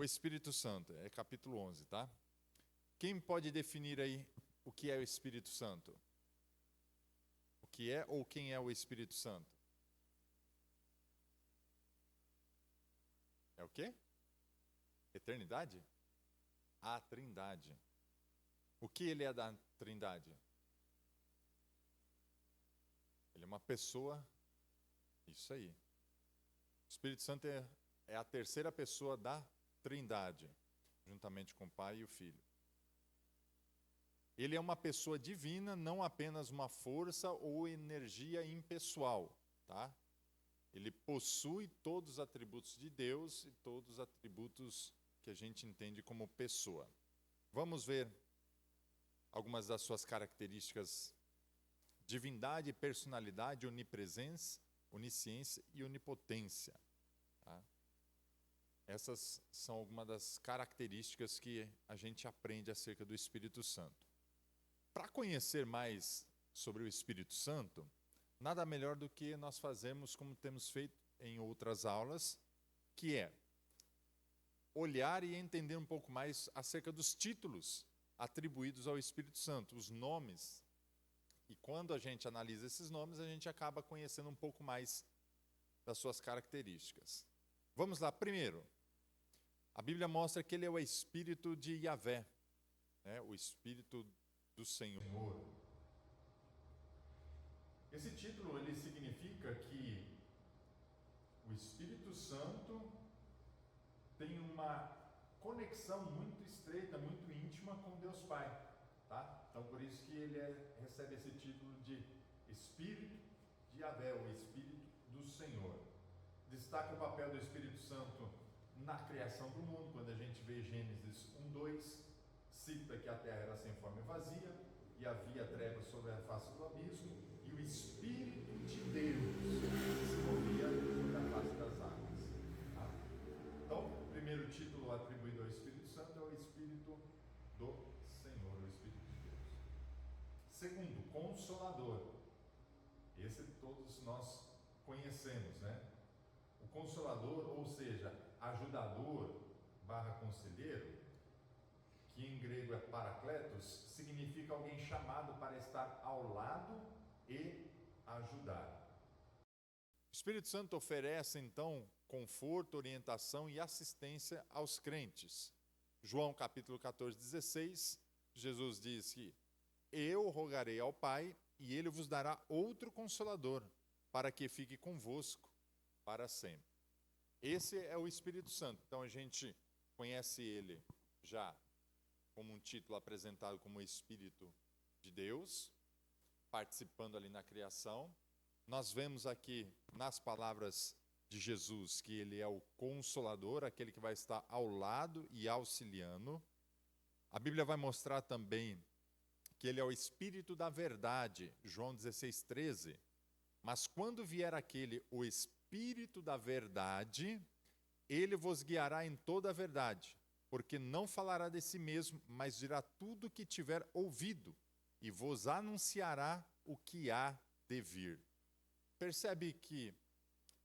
O Espírito Santo, é capítulo 11, tá? Quem pode definir aí o que é o Espírito Santo? O que é ou quem é o Espírito Santo? É o quê? Eternidade? A Trindade. O que ele é da Trindade? Ele é uma pessoa. Isso aí. O Espírito Santo é a terceira pessoa da Trindade, juntamente com o Pai e o Filho. Ele é uma pessoa divina, não apenas uma força ou energia impessoal, tá? Ele possui todos os atributos de Deus e todos os atributos que a gente entende como pessoa. Vamos ver algumas das suas características: divindade, personalidade, onipresença, onisciência e onipotência. Tá? Essas são algumas das características que a gente aprende acerca do Espírito Santo. Para conhecer mais sobre o Espírito Santo, nada melhor do que nós fazermos como temos feito em outras aulas, que é olhar e entender um pouco mais acerca dos títulos atribuídos ao Espírito Santo, os nomes. E quando a gente analisa esses nomes, a gente acaba conhecendo um pouco mais das suas características. Vamos lá, primeiro. A Bíblia mostra que ele é o Espírito de Yahvé, né? O Espírito do Senhor. Esse título ele significa que o Espírito Santo tem uma conexão muito estreita, muito íntima com Deus Pai, tá? Então por isso que ele recebe esse título de Espírito de Yahvé, o Espírito do Senhor. Destaca o papel do Espírito Santo na criação do mundo, quando a gente vê Gênesis 1:2, cita que a terra era sem forma e vazia, e havia trevas sobre a face do abismo, e o Espírito de Deus se movia sobre a face das águas. Tá? Então, o primeiro título atribuído ao Espírito Santo é o Espírito do Senhor, o Espírito de Deus. Segundo, Consolador. Esse todos nós conhecemos, né? O Consolador, ou seja, ajudador / conselheiro, que em grego é parakletos, significa alguém chamado para estar ao lado e ajudar. O Espírito Santo oferece, então, conforto, orientação e assistência aos crentes. João capítulo 14:16, Jesus diz que eu rogarei ao Pai e ele vos dará outro Consolador, para que fique convosco para sempre. Esse é o Espírito Santo. Então a gente conhece ele já como um título apresentado como Espírito de Deus, participando ali na criação. Nós vemos aqui nas palavras de Jesus que ele é o Consolador, aquele que vai estar ao lado e auxiliando. A Bíblia vai mostrar também que ele é o Espírito da verdade, João 16:13. Mas quando vier aquele, o Espírito da verdade, ele vos guiará em toda a verdade, porque não falará de si mesmo, mas dirá tudo o que tiver ouvido, e vos anunciará o que há de vir. Percebe que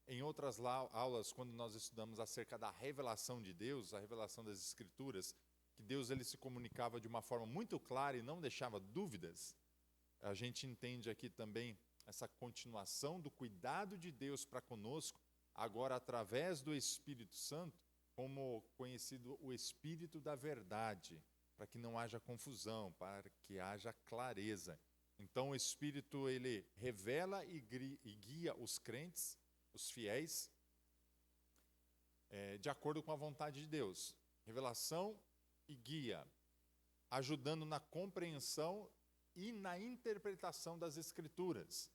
em outras aulas, quando nós estudamos acerca da revelação de Deus, a revelação das Escrituras, que Deus ele se comunicava de uma forma muito clara e não deixava dúvidas, a gente entende aqui também essa continuação do cuidado de Deus para conosco, agora através do Espírito Santo, como conhecido o Espírito da verdade, para que não haja confusão, para que haja clareza. Então o Espírito ele revela e guia os crentes, os fiéis, de acordo com a vontade de Deus. Revelação e guia, ajudando na compreensão e na interpretação das Escrituras.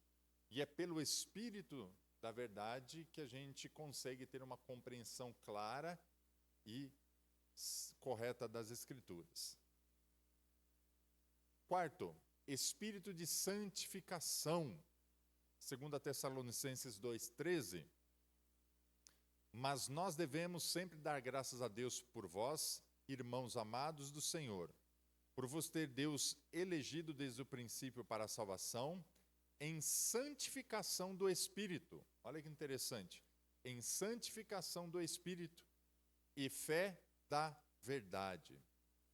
E é pelo Espírito da verdade que a gente consegue ter uma compreensão clara e correta das Escrituras. Quarto, Espírito de santificação. 2 Tessalonicenses 2:13. Mas nós devemos sempre dar graças a Deus por vós, irmãos amados do Senhor, por vos ter Deus elegido desde o princípio para a salvação, em santificação do Espírito. Olha que interessante. Em santificação do Espírito e fé da verdade.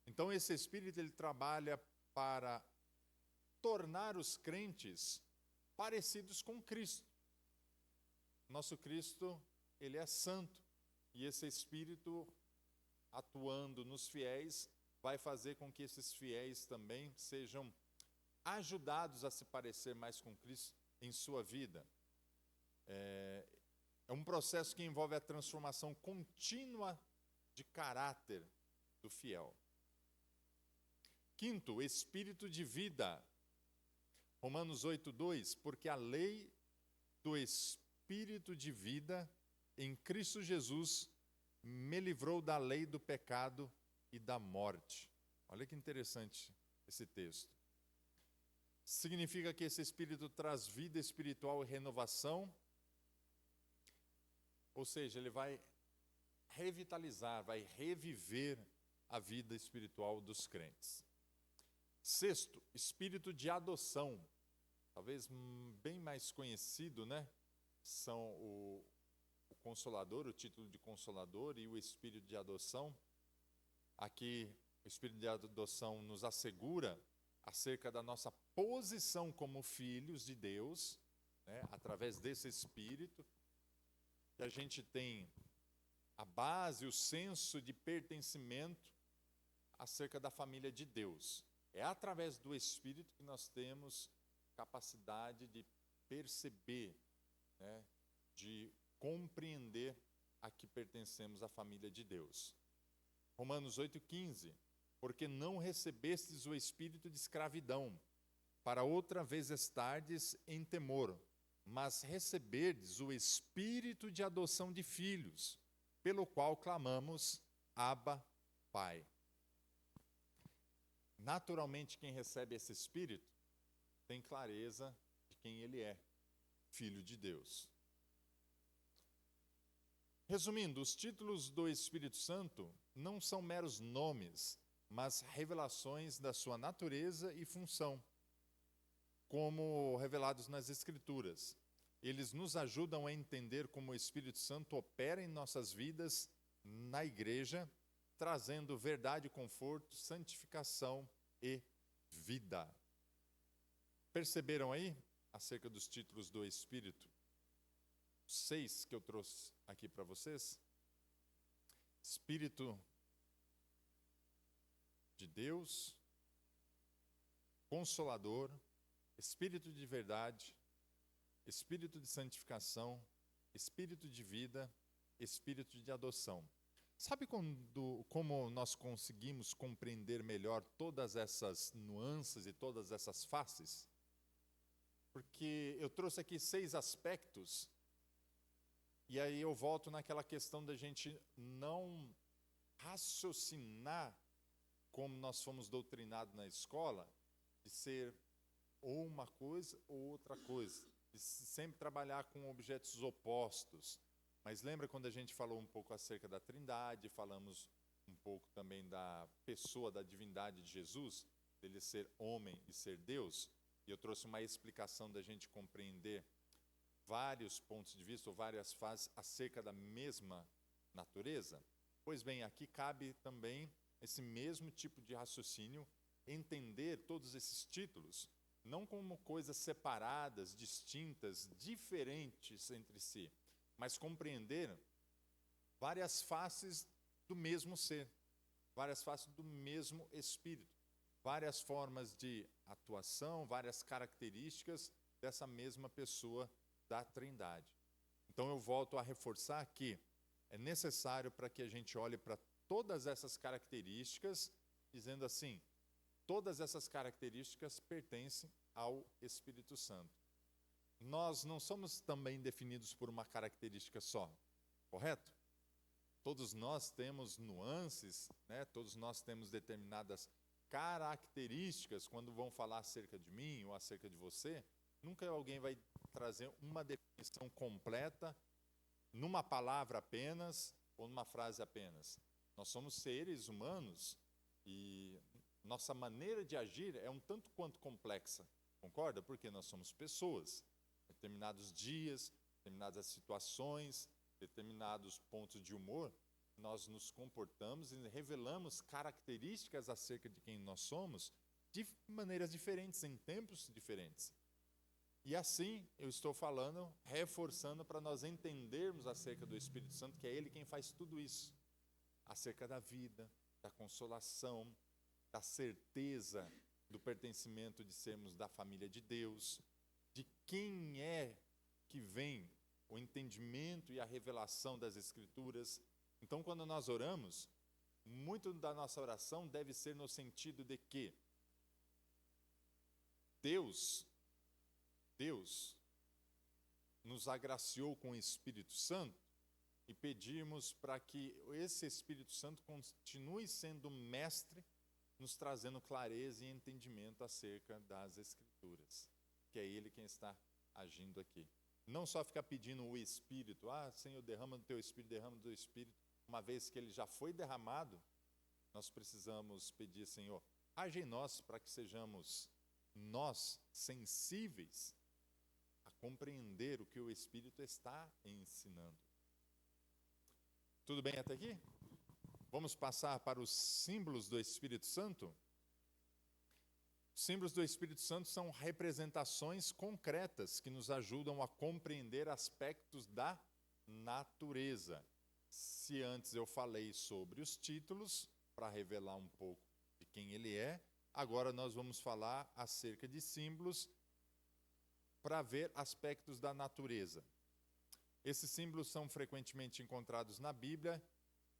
Então esse Espírito ele trabalha para tornar os crentes parecidos com Cristo. Nosso Cristo, ele é santo, e esse Espírito atuando nos fiéis vai fazer com que esses fiéis também sejam ajudados a se parecer mais com Cristo em sua vida. É um processo que envolve a transformação contínua de caráter do fiel. Quinto, espírito de vida. Romanos 8:2, porque a lei do espírito de vida em Cristo Jesus me livrou da lei do pecado e da morte. Olha que interessante esse texto. Significa que esse espírito traz vida espiritual e renovação, ou seja, ele vai revitalizar, vai reviver a vida espiritual dos crentes. Sexto, espírito de adoção. Talvez bem mais conhecido, né? São o Consolador, o título de Consolador e o espírito de adoção. Aqui, o espírito de adoção nos assegura acerca da nossa posição como filhos de Deus, né? Através desse espírito, que a gente tem a base, o senso de pertencimento acerca da família de Deus. É através do Espírito que nós temos capacidade de perceber, né, de compreender a que pertencemos à família de Deus. Romanos 8:15, porque não recebestes o espírito de escravidão, para outra vez estardes em temor, mas receberdes o espírito de adoção de filhos, pelo qual clamamos, Abba, Pai. Naturalmente, quem recebe esse Espírito tem clareza de quem ele é, filho de Deus. Resumindo, os títulos do Espírito Santo não são meros nomes, mas revelações da sua natureza e função, como revelados nas Escrituras. Eles nos ajudam a entender como o Espírito Santo opera em nossas vidas, na igreja, trazendo verdade, conforto, santificação e vida. Perceberam aí, acerca dos títulos do Espírito? 6 que eu trouxe aqui para vocês. Espírito de Deus, Consolador, Espírito de verdade, Espírito de santificação, Espírito de vida, Espírito de adoção. Sabe como nós conseguimos compreender melhor todas essas nuances e todas essas faces? Porque eu trouxe aqui 6 aspectos, e aí eu volto naquela questão da gente não raciocinar como nós fomos doutrinados na escola, de ser ou uma coisa ou outra coisa, de sempre trabalhar com objetos opostos. Mas lembra quando a gente falou um pouco acerca da Trindade, falamos um pouco também da pessoa, da divindade de Jesus, dele ser homem e ser Deus, e eu trouxe uma explicação da gente compreender vários pontos de vista ou várias fases acerca da mesma natureza? Pois bem, aqui cabe também esse mesmo tipo de raciocínio, entender todos esses títulos, não como coisas separadas, distintas, diferentes entre si, mas compreender várias faces do mesmo ser, várias faces do mesmo Espírito, várias formas de atuação, várias características dessa mesma pessoa da Trindade. Então eu volto a reforçar que é necessário para que a gente olhe para todas essas características, dizendo assim, todas essas características pertencem ao Espírito Santo. Nós não somos também definidos por uma característica só, correto? Todos nós temos nuances, né? Todos nós temos determinadas características. Quando vão falar acerca de mim ou acerca de você, nunca alguém vai trazer uma definição completa numa palavra apenas ou numa frase apenas. Nós somos seres humanos e nossa maneira de agir é um tanto quanto complexa, concorda? Porque nós somos pessoas. Determinados dias, determinadas situações, determinados pontos de humor, nós nos comportamos e revelamos características acerca de quem nós somos de maneiras diferentes, em tempos diferentes. E assim, eu estou falando, reforçando para nós entendermos acerca do Espírito Santo, que é Ele quem faz tudo isso. Acerca da vida, da consolação, da certeza do pertencimento de sermos da família de Deus, de quem é que vem o entendimento e a revelação das Escrituras. Então, quando nós oramos, muito da nossa oração deve ser no sentido de que Deus nos agraciou com o Espírito Santo e pedimos para que esse Espírito Santo continue sendo mestre, nos trazendo clareza e entendimento acerca das Escrituras, que é Ele quem está agindo aqui. Não só ficar pedindo o Espírito, Senhor, derrama do Teu Espírito, derrama do Teu Espírito, uma vez que Ele já foi derramado, nós precisamos pedir, Senhor, age em nós para que sejamos nós sensíveis a compreender o que o Espírito está ensinando. Tudo bem até aqui? Vamos passar para os símbolos do Espírito Santo? Os símbolos do Espírito Santo são representações concretas que nos ajudam a compreender aspectos da natureza. Se antes eu falei sobre os títulos, para revelar um pouco de quem ele é, agora nós vamos falar acerca de símbolos para ver aspectos da natureza. Esses símbolos são frequentemente encontrados na Bíblia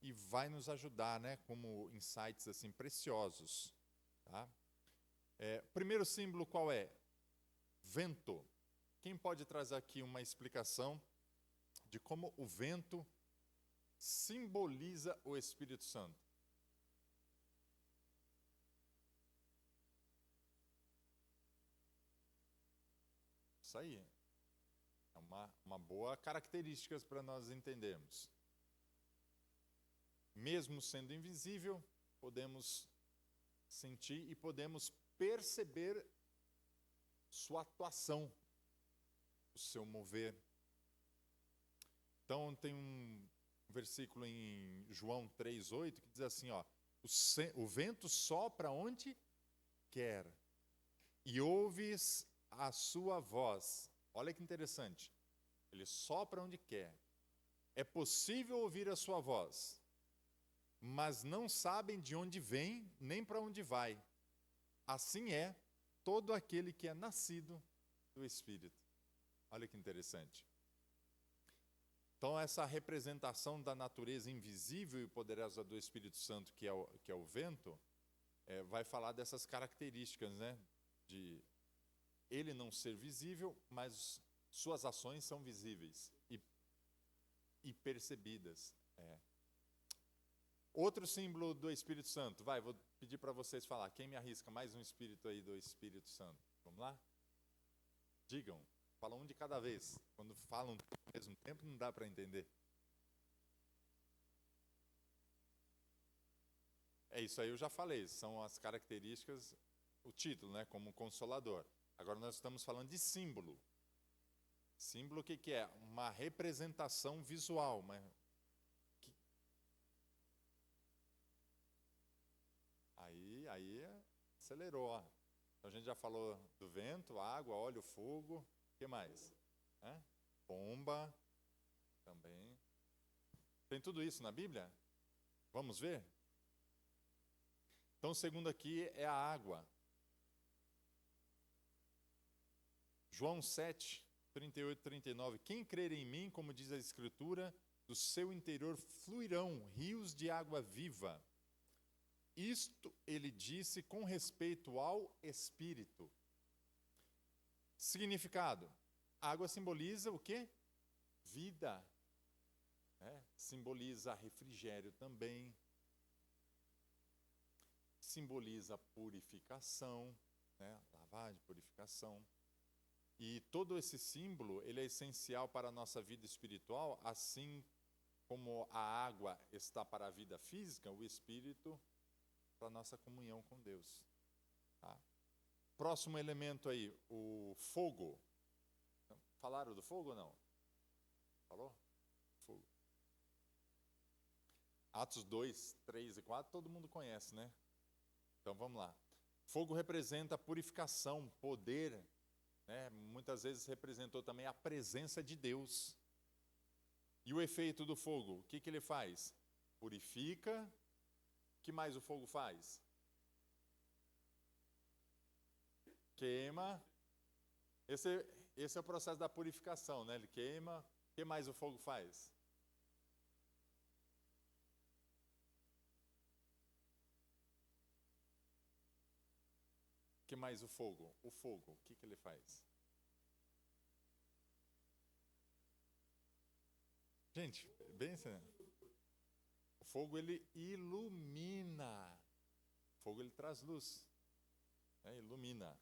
e vai nos ajudar, como insights assim preciosos. Tá? Primeiro símbolo qual é? Vento. Quem pode trazer aqui uma explicação de como o vento simboliza o Espírito Santo? Isso aí. É uma boa característica para nós entendermos. Mesmo sendo invisível, podemos sentir e podemos perceber sua atuação, o seu mover. Então, tem um versículo em João 3,8 que diz assim, o vento sopra onde quer e ouves a sua voz. Olha que interessante. Ele sopra onde quer. É possível ouvir a sua voz, mas não sabem de onde vem nem para onde vai. Assim é todo aquele que é nascido do Espírito. Olha que interessante. Então, essa representação da natureza invisível e poderosa do Espírito Santo, que é o vento, vai falar dessas características, de ele não ser visível, mas suas ações são visíveis e percebidas. Outro símbolo do Espírito Santo. Vou pedir para vocês falar. Quem me arrisca mais um espírito aí do Espírito Santo? Vamos lá? Digam. Fala um de cada vez. Quando falam ao mesmo tempo, não dá para entender. Isso aí eu já falei. São as características, o título, como Consolador. Agora nós estamos falando de símbolo. Símbolo o que é? Uma representação visual. Aí acelerou. Então a gente já falou do vento, água, óleo, fogo. O que mais? Bomba também. Tem tudo isso na Bíblia? Vamos ver? Então o segundo aqui é a água. João 7, 38 e 39. Quem crer em mim, como diz a Escritura, do seu interior fluirão rios de água viva. Isto ele disse com respeito ao Espírito. Significado. Água simboliza o quê? Vida. Simboliza refrigério também. Simboliza purificação, lavagem, purificação. E todo esse símbolo, ele é essencial para a nossa vida espiritual, assim como a água está para a vida física, o Espírito para a nossa comunhão com Deus. Tá? Próximo elemento aí, o fogo. Falaram do fogo ou não? Falou? Fogo. Atos 2, 3 e 4, todo mundo conhece, né? Então vamos lá. Fogo representa purificação, poder, né? Muitas vezes representou também a presença de Deus. E o efeito do fogo, o que ele faz? Purifica. O que mais o fogo faz? Queima. Esse é o processo da purificação, né? Ele queima. O que mais o fogo faz? O que mais o fogo? O fogo, o que ele faz? Gente, bem assim, né? O fogo, ele ilumina. O fogo, ele traz luz. Né? Ilumina.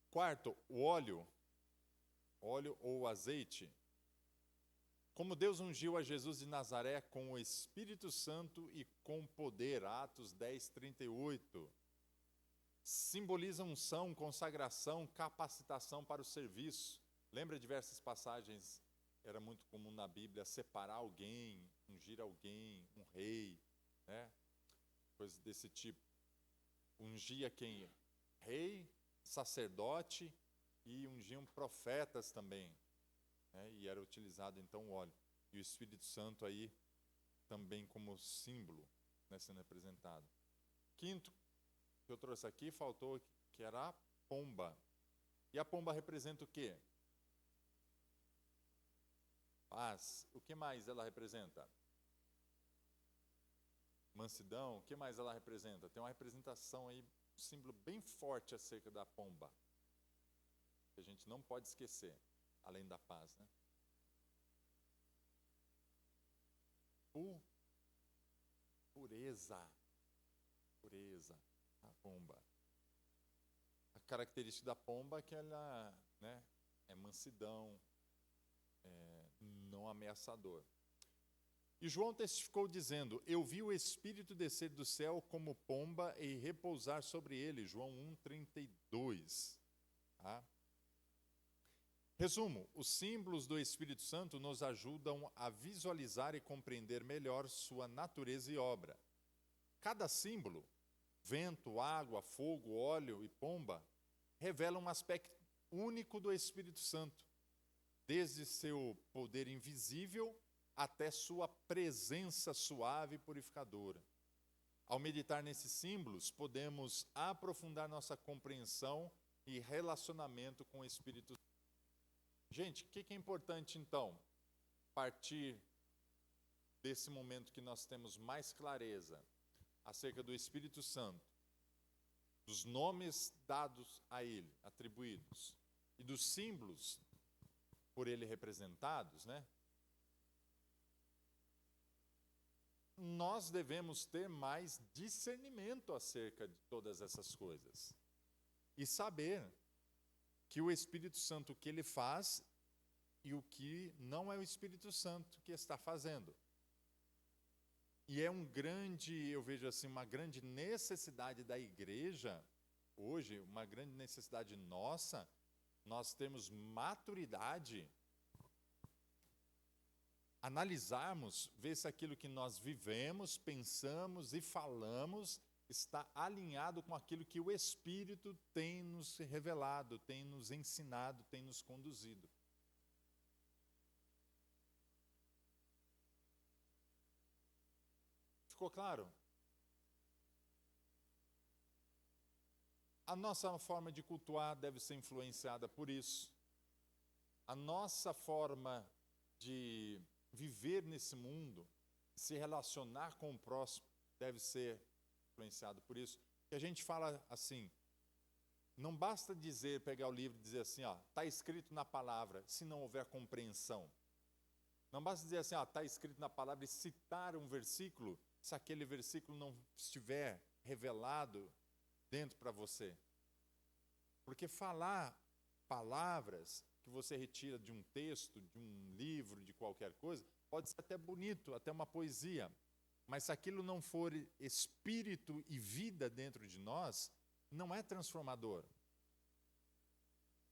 Quarto, o óleo ou azeite. Como Deus ungiu a Jesus de Nazaré com o Espírito Santo e com poder, Atos 10, 38. Simboliza unção, consagração, capacitação para o serviço. Lembra diversas passagens, era muito comum na Bíblia, separar alguém, ungir alguém, um rei, né? Coisas desse tipo. Ungia quem? Rei, sacerdote, e ungiam profetas também, né? E era utilizado então o óleo. E o Espírito Santo aí também como símbolo, né, sendo representado. Quinto, que eu trouxe aqui, faltou, que era a pomba. E a pomba representa o quê? Paz. O que mais ela representa? Mansidão. O que mais ela representa? Tem uma representação aí, um símbolo bem forte acerca da pomba, que a gente não pode esquecer, além da paz, né? Pureza. Pureza. A pomba. A característica da pomba é que ela, né, é mansidão, não ameaçador. E João testificou dizendo: eu vi o Espírito descer do céu como pomba e repousar sobre ele. João 1,32. Tá? Resumo: os símbolos do Espírito Santo nos ajudam a visualizar e compreender melhor sua natureza e obra. Cada símbolo, vento, água, fogo, óleo e pomba, revela um aspecto único do Espírito Santo, desde seu poder invisível até sua presença suave e purificadora. Ao meditar nesses símbolos, podemos aprofundar nossa compreensão e relacionamento com o Espírito Santo. Gente, o que é importante então? A partir desse momento que nós temos mais clareza acerca do Espírito Santo, dos nomes dados a ele, atribuídos, e dos símbolos por ele representados, né? Nós devemos ter mais discernimento acerca de todas essas coisas e saber que o Espírito Santo, o que ele faz e o que não é o Espírito Santo que está fazendo. E é eu vejo assim, uma grande necessidade da igreja, hoje, uma grande necessidade nossa, nós temos maturidade, analisarmos, ver se aquilo que nós vivemos, pensamos e falamos está alinhado com aquilo que o Espírito tem nos revelado, tem nos ensinado, tem nos conduzido. Ficou claro? A nossa forma de cultuar deve ser influenciada por isso. A nossa forma de viver nesse mundo, se relacionar com o próximo, deve ser influenciado por isso. Que a gente fala assim, não basta pegar o livro e dizer assim, ó, está escrito na palavra, se não houver compreensão. Não basta dizer assim, ó, está escrito na palavra e citar um versículo, se aquele versículo não estiver revelado dentro para você. Porque falar palavras que você retira de um texto, de um livro, de qualquer coisa, pode ser até bonito, até uma poesia. Mas se aquilo não for espírito e vida dentro de nós, não é transformador.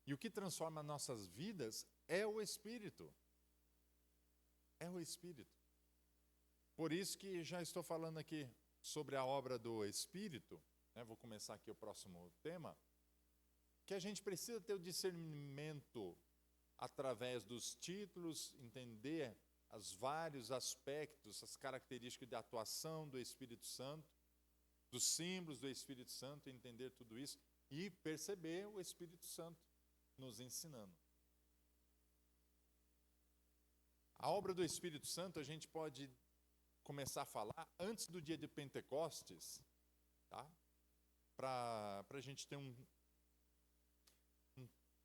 E o que transforma nossas vidas é o Espírito. É o Espírito. Por isso que já estou falando aqui sobre a obra do Espírito, né? Vou começar aqui o próximo tema, que a gente precisa ter o discernimento através dos títulos, entender os vários aspectos, as características de atuação do Espírito Santo, dos símbolos do Espírito Santo, entender tudo isso e perceber o Espírito Santo nos ensinando. A obra do Espírito Santo a gente pode começar a falar antes do dia de Pentecostes, tá? Para a gente ter um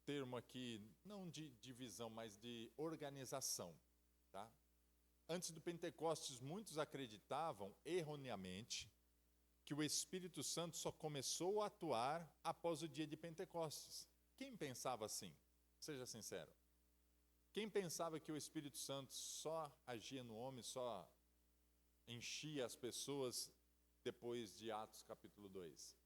termo aqui, não de divisão, mas de organização. Tá? Antes do Pentecostes, muitos acreditavam, erroneamente, que o Espírito Santo só começou a atuar após o dia de Pentecostes. Quem pensava assim? Seja sincero. Quem pensava que o Espírito Santo só agia no homem, só enchia as pessoas depois de Atos capítulo 2?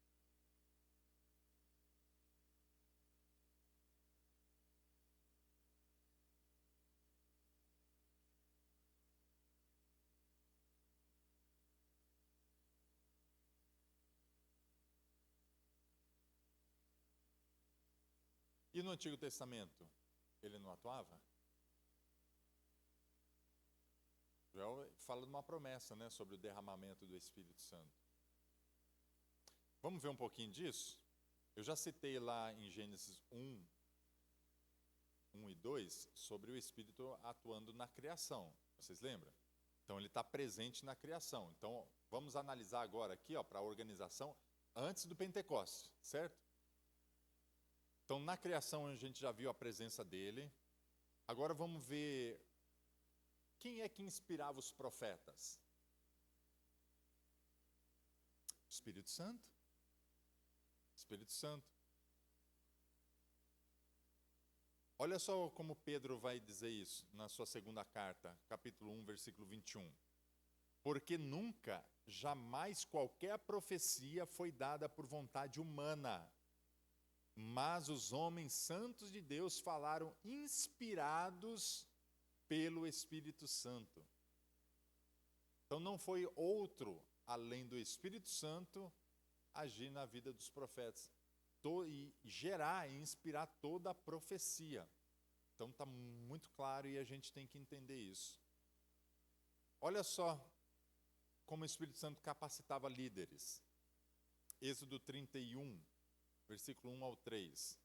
E no Antigo Testamento, ele não atuava? Joel fala de uma promessa, né, sobre o derramamento do Espírito Santo. Vamos ver um pouquinho disso? Eu já citei lá em Gênesis 1 e 2, sobre o Espírito atuando na criação. Vocês lembram? Então, ele está presente na criação. Então, vamos analisar agora aqui, para a organização, antes do Pentecostes, certo? Então, na criação, a gente já viu a presença dele. Agora, vamos ver quem é que inspirava os profetas. Espírito Santo. Espírito Santo. Olha só como Pedro vai dizer isso na sua segunda carta, capítulo 1, versículo 21. Porque nunca, jamais qualquer profecia foi dada por vontade humana, mas os homens santos de Deus falaram inspirados pelo Espírito Santo. Então não foi outro, além do Espírito Santo, agir na vida dos profetas e gerar e inspirar toda a profecia. Então está muito claro e a gente tem que entender isso. Olha só como o Espírito Santo capacitava líderes. Êxodo 31, versículo 1 ao 3.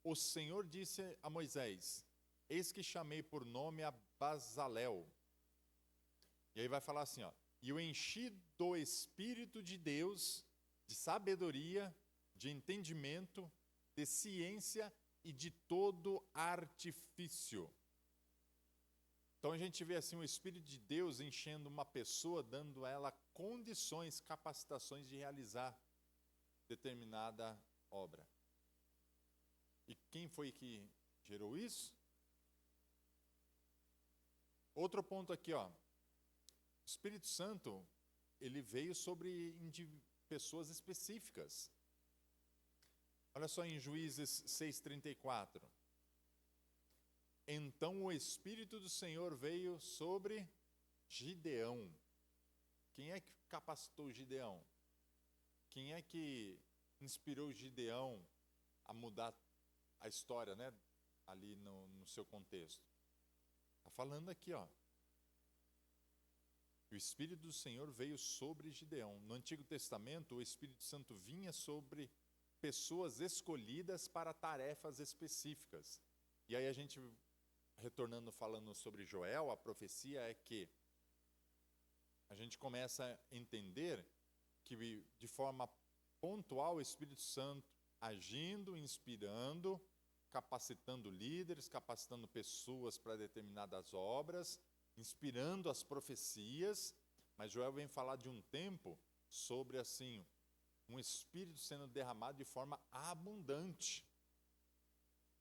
O Senhor disse a Moisés: eis que chamei por nome a Bazalel. E aí vai falar assim, e o enchi do Espírito de Deus, de sabedoria, de entendimento, de ciência e de todo artifício. Então a gente vê assim o Espírito de Deus enchendo uma pessoa, dando a ela condições, capacitações de realizar determinada obra. E quem foi que gerou isso? Outro ponto aqui, o Espírito Santo, ele veio sobre pessoas específicas. Olha só em Juízes 6:34. Então o Espírito do Senhor veio sobre Gideão. Quem é que capacitou Gideão? Quem é que inspirou Gideão a mudar a história, né, ali no seu contexto? Está falando aqui, o Espírito do Senhor veio sobre Gideão. No Antigo Testamento, o Espírito Santo vinha sobre pessoas escolhidas para tarefas específicas. E aí a gente, retornando, falando sobre Joel, a profecia é que a gente começa a entender que de forma pontual o Espírito Santo agindo, inspirando, capacitando líderes, capacitando pessoas para determinadas obras, inspirando as profecias, mas Joel vem falar de um tempo sobre assim, um Espírito sendo derramado de forma abundante,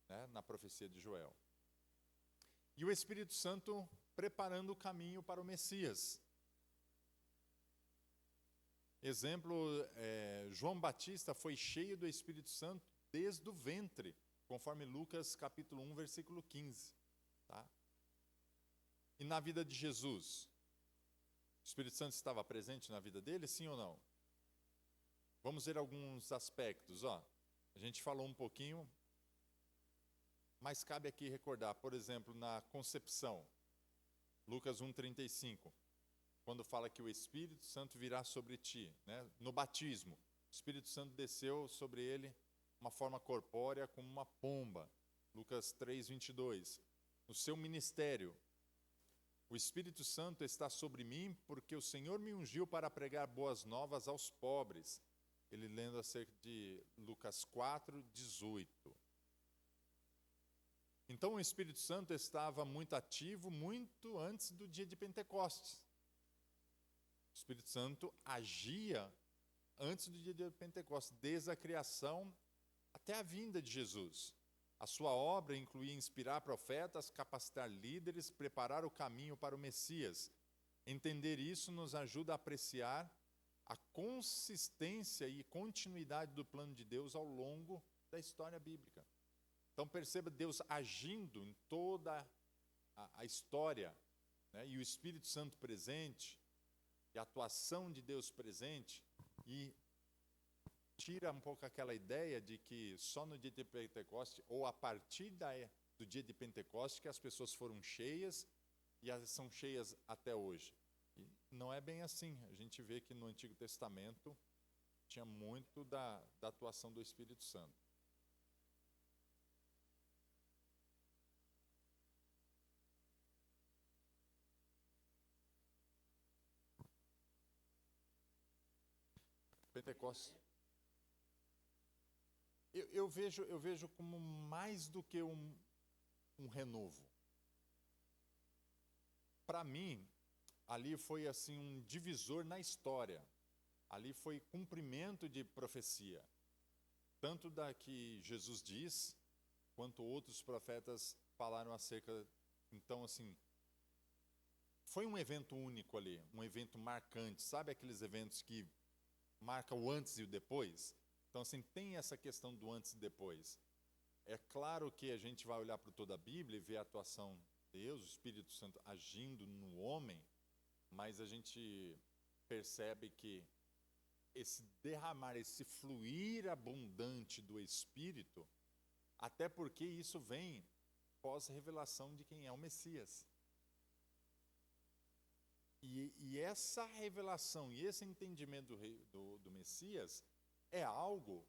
né, na profecia de Joel. E o Espírito Santo preparando o caminho para o Messias. Exemplo, João Batista foi cheio do Espírito Santo desde o ventre, conforme Lucas capítulo 1, versículo 15. Tá? E na vida de Jesus, o Espírito Santo estava presente na vida dele, sim ou não? Vamos ver alguns aspectos. A gente falou um pouquinho, mas cabe aqui recordar, por exemplo, na concepção, Lucas 1,35, quando fala que o Espírito Santo virá sobre ti, né? No batismo, o Espírito Santo desceu sobre ele uma forma corpórea como uma pomba, Lucas 3,22. No seu ministério, o Espírito Santo está sobre mim porque o Senhor me ungiu para pregar boas novas aos pobres. Ele lendo acerca de Lucas 4,18. Então o Espírito Santo estava muito ativo muito antes do dia de Pentecostes. O Espírito Santo agia antes do dia de Pentecostes, desde a criação até a vinda de Jesus. A sua obra incluía inspirar profetas, capacitar líderes, preparar o caminho para o Messias. Entender isso nos ajuda a apreciar a consistência e continuidade do plano de Deus ao longo da história bíblica. Então perceba Deus agindo em toda a história, né? E o Espírito Santo presente, e a atuação de Deus presente, e tira um pouco aquela ideia de que só no dia de Pentecostes, ou a partir do dia de Pentecostes, que as pessoas foram cheias, e elas são cheias até hoje. E não é bem assim. A gente vê que no Antigo Testamento tinha muito da atuação do Espírito Santo. Pentecostes. Eu vejo como mais do que um renovo. Para mim, ali foi assim um divisor na história. Ali foi cumprimento de profecia. Tanto da que Jesus diz, quanto outros profetas falaram acerca. Então, assim, foi um evento único ali, um evento marcante. Sabe aqueles eventos que marcam o antes e o depois? Então, assim, tem essa questão do antes e depois. É claro que a gente vai olhar para toda a Bíblia e ver a atuação de Deus, o Espírito Santo agindo no homem, mas a gente percebe que esse derramar, esse fluir abundante do Espírito, até porque isso vem pós-revelação de quem é o Messias. E essa revelação e esse entendimento do Messias é algo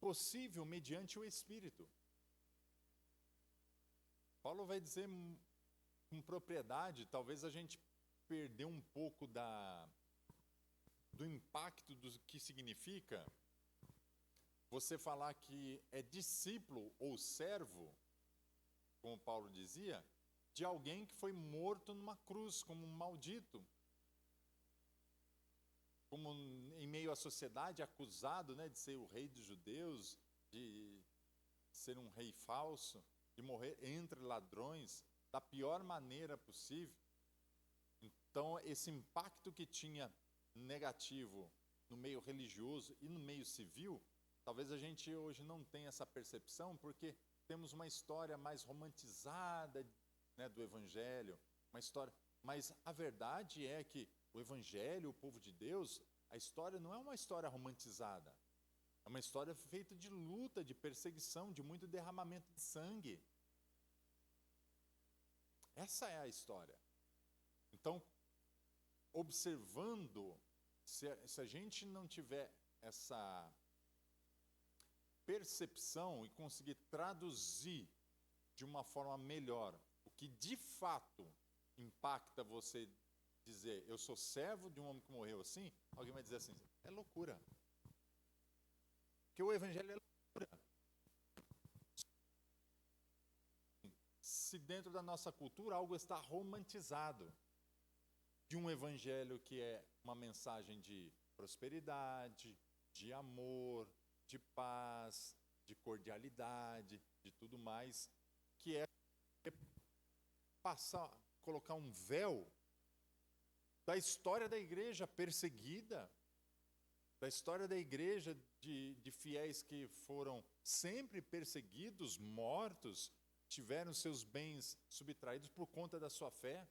possível mediante o Espírito. Paulo vai dizer com propriedade, talvez a gente perdeu um pouco do impacto do que significa você falar que é discípulo ou servo, como Paulo dizia, de alguém que foi morto numa cruz, como um maldito. Como em meio à sociedade, acusado, né, de ser o rei dos judeus, de ser um rei falso, de morrer entre ladrões, da pior maneira possível. Então, esse impacto que tinha negativo no meio religioso e no meio civil, talvez a gente hoje não tenha essa percepção, porque temos uma história mais romantizada, né, do Evangelho, uma história. Mas a verdade é que o Evangelho, o povo de Deus, a história não é uma história romantizada. É uma história feita de luta, de perseguição, de muito derramamento de sangue. Essa é a história. Então, observando, se a gente não tiver essa percepção e conseguir traduzir de uma forma melhor o que de fato impacta você dizer, eu sou servo de um homem que morreu assim, alguém vai dizer assim, é loucura. Porque o Evangelho é loucura. Se dentro da nossa cultura algo está romantizado, de um Evangelho que é uma mensagem de prosperidade, de amor, de paz, de cordialidade, de tudo mais, que é colocar um véu da história da igreja perseguida, da história da igreja de fiéis que foram sempre perseguidos, mortos, tiveram seus bens subtraídos por conta da sua fé.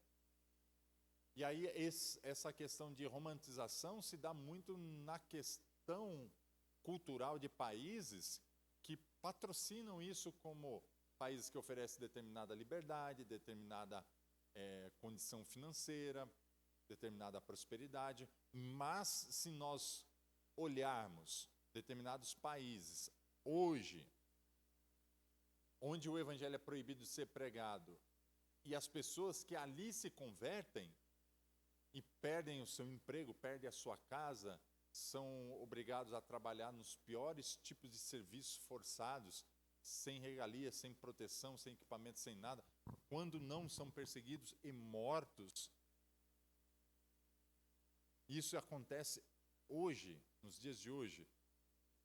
E aí essa questão de romantização se dá muito na questão cultural de países que patrocinam isso como países que oferecem determinada liberdade, determinada condição financeira, determinada prosperidade. Mas se nós olharmos determinados países hoje, onde o evangelho é proibido de ser pregado, e as pessoas que ali se convertem e perdem o seu emprego, perdem a sua casa, são obrigados a trabalhar nos piores tipos de serviços forçados, sem regalia, sem proteção, sem equipamento, sem nada, quando não são perseguidos e mortos. Isso acontece hoje, nos dias de hoje.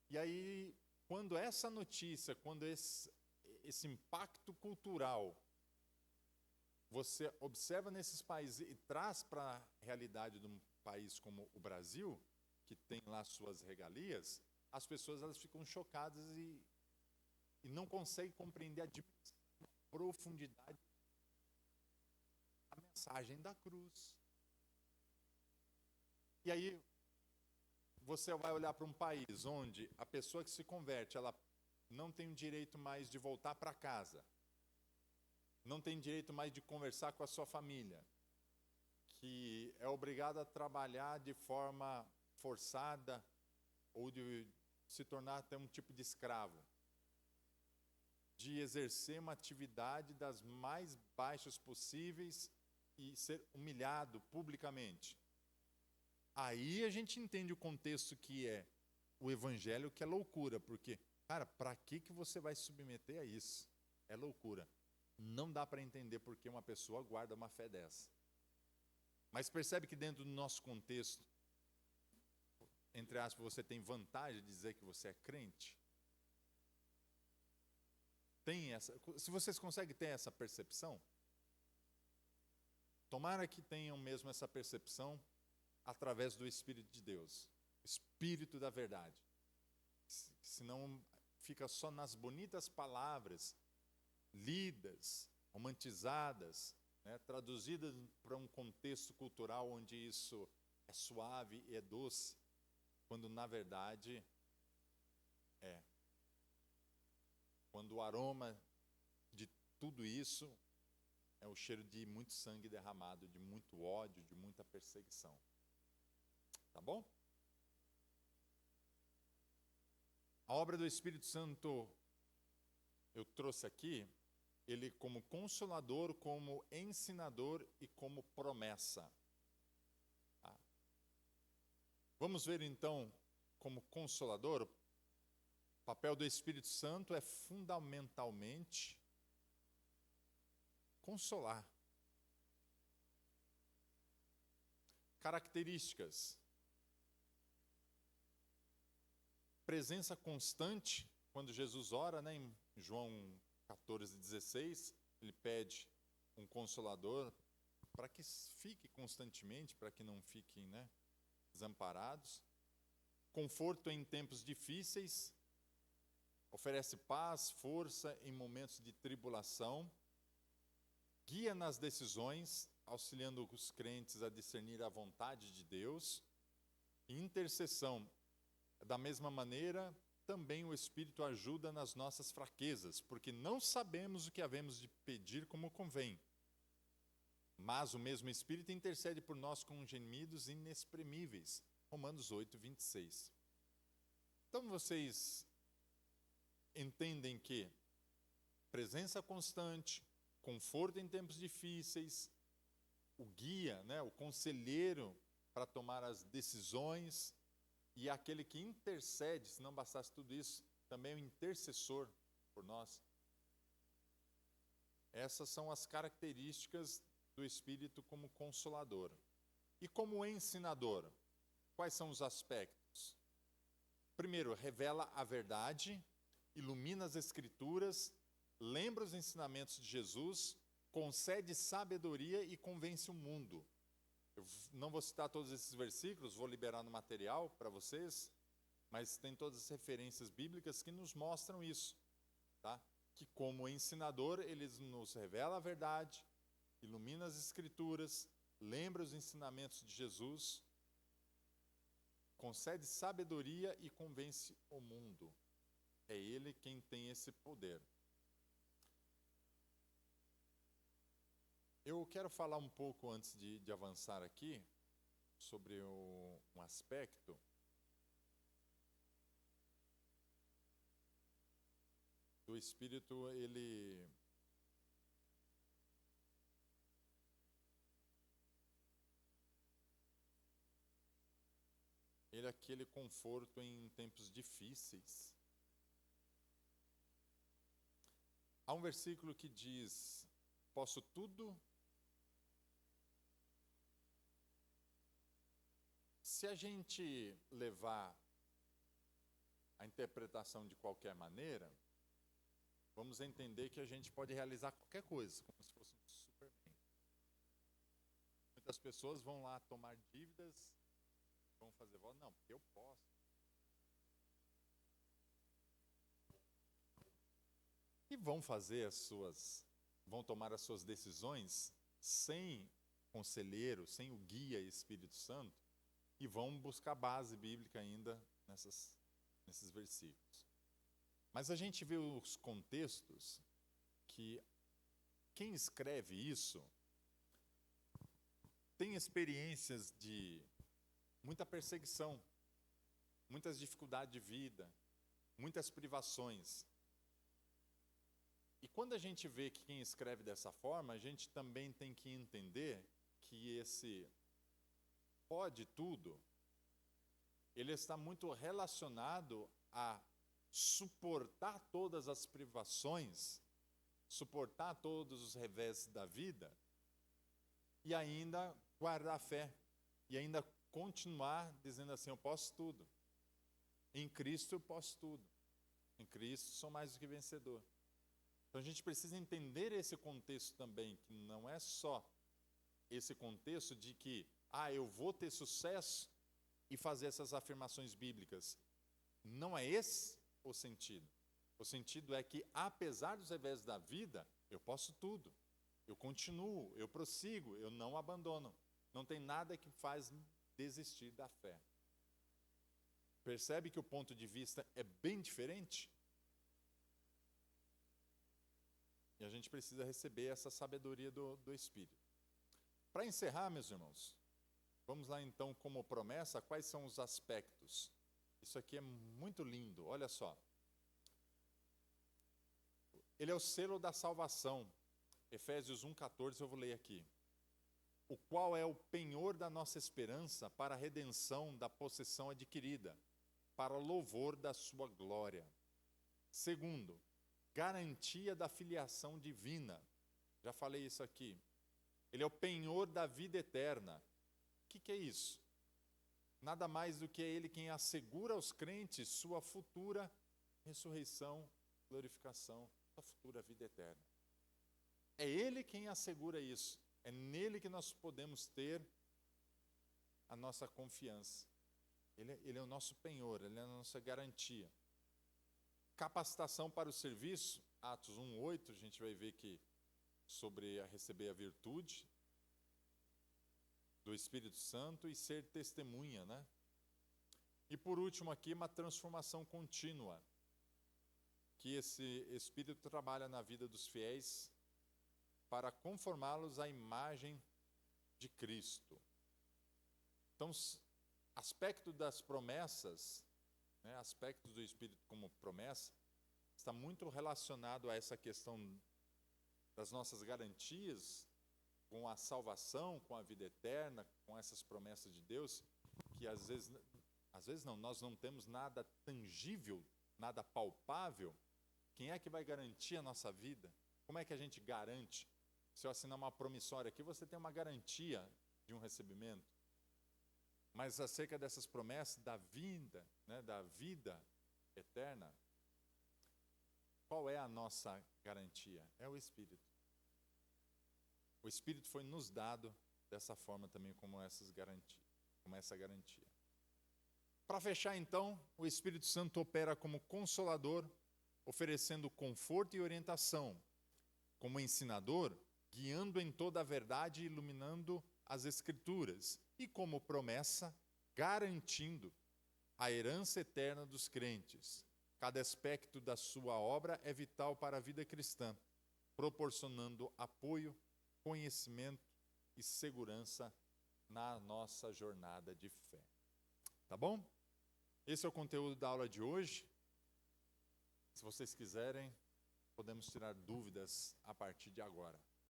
E aí, quando essa notícia, quando esse impacto cultural você observa nesses países e traz para a realidade de um país como o Brasil, que tem lá suas regalias, as pessoas elas ficam chocadas e não conseguem compreender a dimensão, a profundidade da mensagem da cruz. E aí você vai olhar para um país onde a pessoa que se converte, ela não tem o direito mais de voltar para casa, não tem direito mais de conversar com a sua família, que é obrigado a trabalhar de forma forçada ou de se tornar até um tipo de escravo, de exercer uma atividade das mais baixas possíveis e ser humilhado publicamente. Aí a gente entende o contexto que é o evangelho, que é loucura, porque, cara, para que você vai se submeter a isso? É loucura. Não dá para entender por que uma pessoa guarda uma fé dessa. Mas percebe que dentro do nosso contexto, entre aspas, você tem vantagem de dizer que você é crente? Se vocês conseguem ter essa percepção, tomara que tenham mesmo essa percepção através do Espírito de Deus, Espírito da verdade. Senão fica só nas bonitas palavras, lidas, romantizadas, né, traduzidas para um contexto cultural onde isso é suave e é doce, quando na verdade quando o aroma de tudo isso é o cheiro de muito sangue derramado, de muito ódio, de muita perseguição. Tá bom? A obra do Espírito Santo eu trouxe aqui, ele como consolador, como ensinador e como promessa. Tá? Vamos ver então como consolador. O papel do Espírito Santo é fundamentalmente consolar. Características. Presença constante, quando Jesus ora, né, em João 14:16, ele pede um consolador para que fique constantemente, para que não fiquem, né, desamparados. Conforto em tempos difíceis, oferece paz, força em momentos de tribulação, guia nas decisões, auxiliando os crentes a discernir a vontade de Deus. E intercessão, da mesma maneira, também o Espírito ajuda nas nossas fraquezas, porque não sabemos o que havemos de pedir como convém. Mas o mesmo Espírito intercede por nós com gemidos inexprimíveis. Romanos 8:26. Então vocês entendem que presença constante, conforto em tempos difíceis, o guia, né, o conselheiro para tomar as decisões, e aquele que intercede, se não bastasse tudo isso, também o intercessor por nós. Essas são as características do Espírito como consolador. E como ensinador, quais são os aspectos? Primeiro, revela a verdade, ilumina as Escrituras, lembra os ensinamentos de Jesus, concede sabedoria e convence o mundo. Eu não vou citar todos esses versículos, vou liberar no material para vocês, mas tem todas as referências bíblicas que nos mostram isso, tá? Que como ensinador, ele nos revela a verdade, ilumina as Escrituras, lembra os ensinamentos de Jesus, concede sabedoria e convence o mundo. É Ele quem tem esse poder. Eu quero falar um pouco, antes de avançar aqui, sobre um aspecto do Espírito. Ele é aquele conforto em tempos difíceis. Há um versículo que diz: posso tudo. Se a gente levar a interpretação de qualquer maneira, vamos entender que a gente pode realizar qualquer coisa, como se fosse um Superman. Muitas pessoas vão lá tomar dívidas, vão fazer voto, não, porque eu posso. E vão tomar as suas decisões sem conselheiro, sem o guia Espírito Santo, e vão buscar base bíblica ainda nesses versículos. Mas a gente vê os contextos que quem escreve isso tem experiências de muita perseguição, muitas dificuldades de vida, muitas privações. E quando a gente vê que quem escreve dessa forma, a gente também tem que entender que esse pode tudo, ele está muito relacionado a suportar todas as privações, suportar todos os revés da vida e ainda guardar a fé, e ainda continuar dizendo assim: eu posso tudo. Em Cristo eu posso tudo. Em Cristo sou mais do que vencedor. Então a gente precisa entender esse contexto também, que não é só esse contexto de que eu vou ter sucesso e fazer essas afirmações bíblicas. Não é esse o sentido. O sentido é que, apesar dos revés da vida, eu posso tudo. Eu continuo, eu prossigo, eu não abandono. Não tem nada que faz desistir da fé. Percebe que o ponto de vista é bem diferente? E a gente precisa receber essa sabedoria do Espírito. Para encerrar, meus irmãos, vamos lá então, como promessa, quais são os aspectos. Isso aqui é muito lindo, olha só. Ele é o selo da salvação. Efésios 1,14, eu vou ler aqui. O qual é o penhor da nossa esperança para a redenção da possessão adquirida, para o louvor da sua glória. Segundo, garantia da filiação divina. Já falei isso aqui. Ele é o penhor da vida eterna. O que é isso? Nada mais do que ele quem assegura aos crentes sua futura ressurreição, glorificação, sua futura vida eterna. É ele quem assegura isso. É nele que nós podemos ter a nossa confiança. Ele é o nosso penhor, ele é a nossa garantia. Capacitação para o serviço, Atos 1,8, a gente vai ver que sobre receber a virtude do Espírito Santo e ser testemunha, né? E por último aqui, uma transformação contínua, que esse Espírito trabalha na vida dos fiéis para conformá-los à imagem de Cristo. Então, aspecto das promessas, né, aspectos do Espírito como promessa, está muito relacionado a essa questão das nossas garantias com a salvação, com a vida eterna, com essas promessas de Deus, que às vezes não, nós não temos nada tangível, nada palpável. Quem é que vai garantir a nossa vida? Como é que a gente garante? Se eu assinar uma promissória aqui, você tem uma garantia de um recebimento. Mas acerca dessas promessas da vida, né, da vida eterna, qual é a nossa garantia? É o Espírito. O Espírito foi nos dado dessa forma também, como essa garantia. Para fechar então, o Espírito Santo opera como consolador, oferecendo conforto e orientação, como ensinador, guiando em toda a verdade e iluminando as Escrituras e, como promessa, garantindo a herança eterna dos crentes. Cada aspecto da sua obra é vital para a vida cristã, proporcionando apoio, conhecimento e segurança na nossa jornada de fé. Tá bom? Esse é o conteúdo da aula de hoje. Se vocês quiserem, podemos tirar dúvidas a partir de agora.